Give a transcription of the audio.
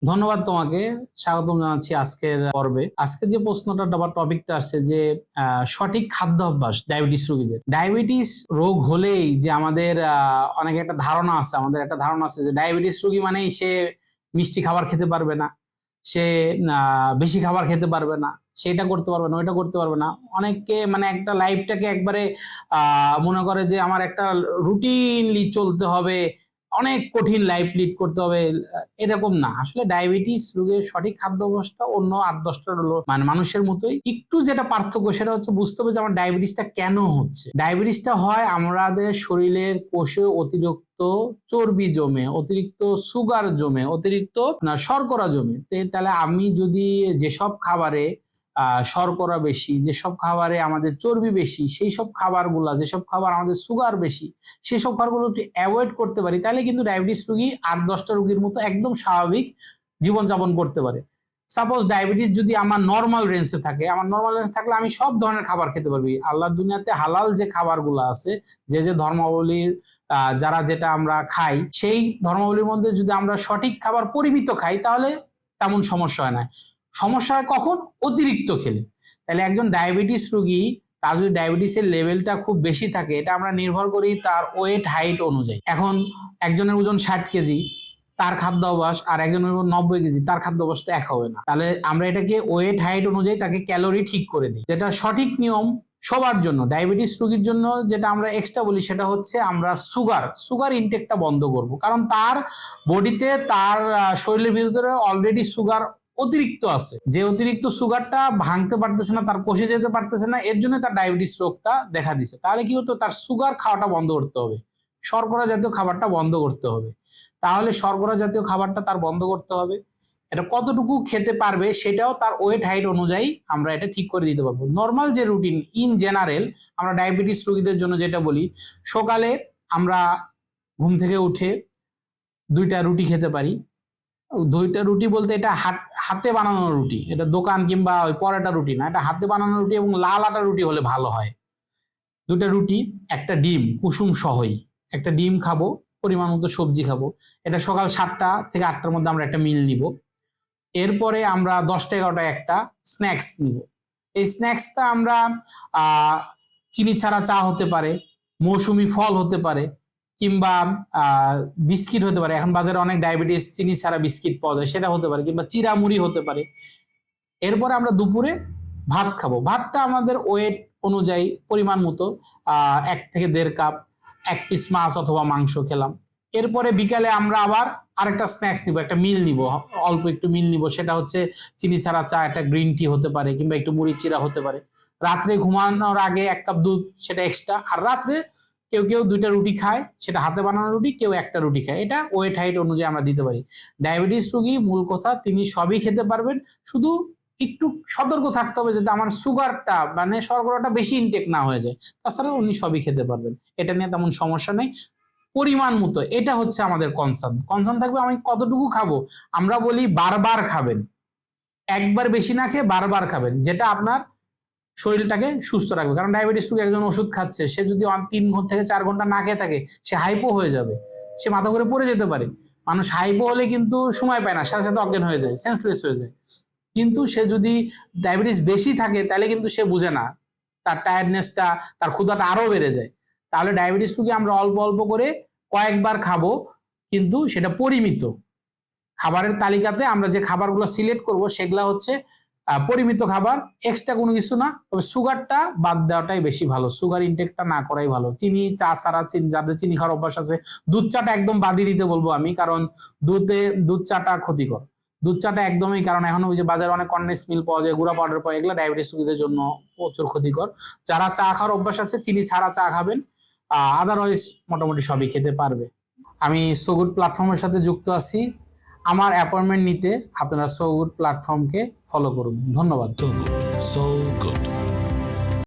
ধন্যবাদ তোমাকে। স্বাগতম জানাচ্ছি আজকের পর্বে। আজকে যে প্রশ্নটা বা টপিকটা আসছে যে সঠিক খাদ্যাভ্যাস ডায়াবেটিস রোগীদের। ডায়াবেটিস রোগ হলেই যে আমাদের অনেক একটা ধারণা আছে, আমাদের একটা ধারণা আছে যে ডায়াবেটিস রোগী মানেই সে মিষ্টি খাবার খেতে পারবে না, সে বেশি খাবার খেতে পারবে না, সেটা করতে পারবে না, ওইটা করতে পারবে না। অনেককে মানে একটা লাইফটাকে একবারে মনে করে যে আমার একটা রুটিনলি চলতে হবে, অনেক কঠিন লাইফ লিড করতে হবে। এরকম না, আসলে ডায়াবেটিস রোগের সঠিক খাদ্যাভ্যাসটা অন্য ৮-১০টা মানে মানুষের মতোই। একটু যেটা পার্থক্য সেটা হচ্ছে বুঝতে হবে যে আমার ডায়াবেটিসটা কেন হচ্ছে। ডায়াবেটিসটা হয় আমাদের শরীরের কোষে অতিরিক্ত চর্বি জমে, অতিরিক্ত সুগার জমে, অতিরিক্ত শর্করা জমে। তাহলে আমি যদি যেসব খাবারে শর্করা বেশি, যেসব খাবারে আমাদের চর্বি বেশি, সেই সব খাবারগুলা, যেসব খাবার আমাদের সুগার বেশি, সেসব খাবারগুলো একটু অ্যাভয়েড করতে পারি, তাহলে কিন্তু ডায়াবেটিস রোগী ৮-১০টা রোগীর মতো একদম স্বাভাবিক জীবনযাপন করতে পারে। সাপোজ ডায়াবেটিস যদি আমার নর্মাল রেঞ্জে থাকে, আমার নর্মাল রেঞ্জ থাকলে আমি সব ধরনের খাবার খেতে পারবি। আল্লাহর দুনিয়াতে হালাল যে খাবারগুলো আছে, যে ধর্মাবলীর যারা যেটা আমরা খাই, সেই ধর্মাবলীর মধ্যে যদি আমরা সঠিক খাবার পরিমিত খাই তাহলে তেমন সমস্যা হয় না। সমস্যা হয় কখন? অতিরিক্ত খেলে। তাহলে একজন ডায়াবেটিস রোগী, তার যদি ডায়াবেটিসের লেভেলটা খুব বেশি থাকে, এটা আমরা নির্ভর করি তার ওয়েট হাইট অনুযায়ী। এখন একজনের ওজন ৬০ কেজি, তার খাদ্য অভ্যাস, আর একজনের ওজন ৯০ কেজি, তার খাদ্য অভ্যাস তো এক হবে না। তাহলে আমরা এটাকে ওয়েট হাইট অনুযায়ী তাকে ক্যালোরি ঠিক করে দিই, যেটা সঠিক নিয়ম সবার জন্য। ডায়াবেটিস রোগীর জন্য যেটা আমরা এক্সট্রা বলি সেটা হচ্ছে আমরা সুগার ইনটেকটা বন্ধ করব, কারণ তার বডিতে, তার শরীরের ভিতরে অলরেডি সুগার অতিরিক্ত আছে। যে অতিরিক্ত সুগারটা ভাঙতে পারতেছে না, তার কোষে যেতে পারতেছে না, এর জন্য তার ডায়াবেটিস রোগটা দেখা দিছে। তাহলে কি হতো? তার সুগার খাওয়াটা বন্ধ করতে হবে, শর্করা জাতীয় খাবারটা বন্ধ করতে হবে। তাহলে শর্করা জাতীয় খাবারটা তার বন্ধ করতে হবে। এটা কতটুকু খেতে পারবে সেটাও তার ওয়েট হাইট অনুযায়ী আমরা এটা ঠিক করে দিতে পারবো। নর্মাল যে রুটিন ইন জেনারেল আমরা ডায়াবেটিস রোগীদের জন্য যেটা বলি, সকালে আমরা ঘুম থেকে উঠে ২টা রুটি খেতে পারি। ২টা রুটি বলতে এটা হাতে বানানো রুটি, এটা দোকান কিংবা ওই পরোটা রুটি না, এটা হাতে বানানো রুটি, এবং লাল আটা রুটি হলে ভালো হয়। ২টা রুটি, একটা ডিম কুসুম সহই, একটা ডিম খাবো, পরিমাণ মতো সবজি খাবো। এটা সকাল ৭টা থেকে ৮টার মধ্যে আমরা একটা মিল নিব। এরপরে আমরা ১০টা-১১টায় একটা স্ন্যাক্স নিব। এই স্ন্যাক্সটা আমরা চিনি ছাড়া চা হতে পারে, মৌসুমি ফল হতে পারে, কিংবা বিস্কিট হতে পারে। এখন বাজারে অনেক ডায়াবেটিস চিনি ছাড়া বিস্কিট পাওয়া যায়, সেটা হতে পারে, কিংবা চিড়ামুড়ি হতে পারে। এরপরে আমরা দুপুরে ভাত খাবো। ভাতটা আমাদের ওয়েট অনুযায়ী পরিমাণ মতো ১ থেকে ১.৫ কাপ, ১ পিস মাছ অথবা মাংস খেলাম। এরপরে বিকালে আমরা আবার আরেকটা স্ন্যাক্স নিব, একটা মিল নিব, অল্প একটু মিল নিব। সেটা হচ্ছে চিনি ছাড়া চা, একটা গ্রিন টি হতে পারে, কিংবা একটু মুড়ি চিরা হতে পারে। রাত্রে ঘুমানোর আগে ১ কাপ দুধ, সেটা এক্সট্রা। আর রাত্রে কেউ ২টা রুটি খায়, সেটা হাতে বানানো রুটি, কেউ একটা রুটি খায়। এটা ওয়েট হাইট অনুযায়ী আমরা দিতে পারি। ডায়াবেটিস রোগী মূল কথা তিনি সবই খেতে পারবেন, শুধু একটু সতর্ক থাকতে হবে যাতে আমার সুগারটা মানে শর্করাটা বেশি ইনটেক না হয়ে যায়। তাছাড়া উনি সবই খেতে পারবেন, এটা নিয়ে তেমন সমস্যা নেই। পরিমাণ মতো, এটা হচ্ছে আমাদের কনসার্ন থাকবে আমি কতটুকু খাবো। আমরা বলি বারবার খাবেন, একবার বেশি না খেয়ে বারবার খাবেন, যেটা আপনার শরীরটাকে সুস্থ রাখবে। কারণ ডায়াবেটিস রোগী একজন ওষুধ খাচ্ছে, সে যদি ৩ থেকে ৪ ঘন্টা না খেয়ে থাকে, সে হাইপো হয়ে যাবে, সে মাথা ঘুরে পড়ে যেতে পারে। মানুষ হাইপো হলে কিন্তু সময় পায় না, সাথে সাথে অজ্ঞান হয়ে যায়, সেন্সলেস হয়ে যায়। কিন্তু সে যদি ডায়াবেটিস বেশি থাকে তাহলে কিন্তু সে বুঝে না, তার টায়ার্ডনেসটা, তার ক্ষুধাটা আরো বেড়ে যায়। তাহলে ডায়াবেটিস রোগী আমরা অল্প অল্প করে কয়েকবার খাবো, কিন্তু সেটা পরিমিত। খাবারের তালিকাতে আমরা যে খাবারগুলো সিলেক্ট করব সেগুলা হচ্ছে পরিমিত খাবার, এক্সট্রা কোনো কিছু না। তবে সুগারটা বাদ দেওয়াটাই বেশি ভালো, সুগার ইনটেকটা না করাই ভালো। চিনি চা ছাড়া, যাদের চিনি খাওয়ার অভ্যাস আছে, দুধ চাটা একদম বাদই দিতে বলবো আমি, কারণ দুধ চাটা ক্ষতিকর। দুধ চাটা একদমই, কারণ এখন ওই যে বাজারে অনেক কন্ডেন্স মিল্ক পাওয়া যায়, গুঁড়া পাউডার পাওয়া যায়, এগুলো ডায়াবেটিস রোগীদের জন্য প্রচুর ক্ষতিকর। যারা চা খাওয়ার অভ্যাস আছে, চিনি ছাড়া চা খাবেন, আদারওয়াইজ মোটামুটি সবই খেতে পারবে। আমি সো গুড প্ল্যাটফর্মের সাথে যুক্ত আছি। আমার অ্যাপয়েন্টমেন্ট নিতে আপনারা সো গুড প্ল্যাটফর্মকে ফলো করুন। ধন্যবাদ। So good.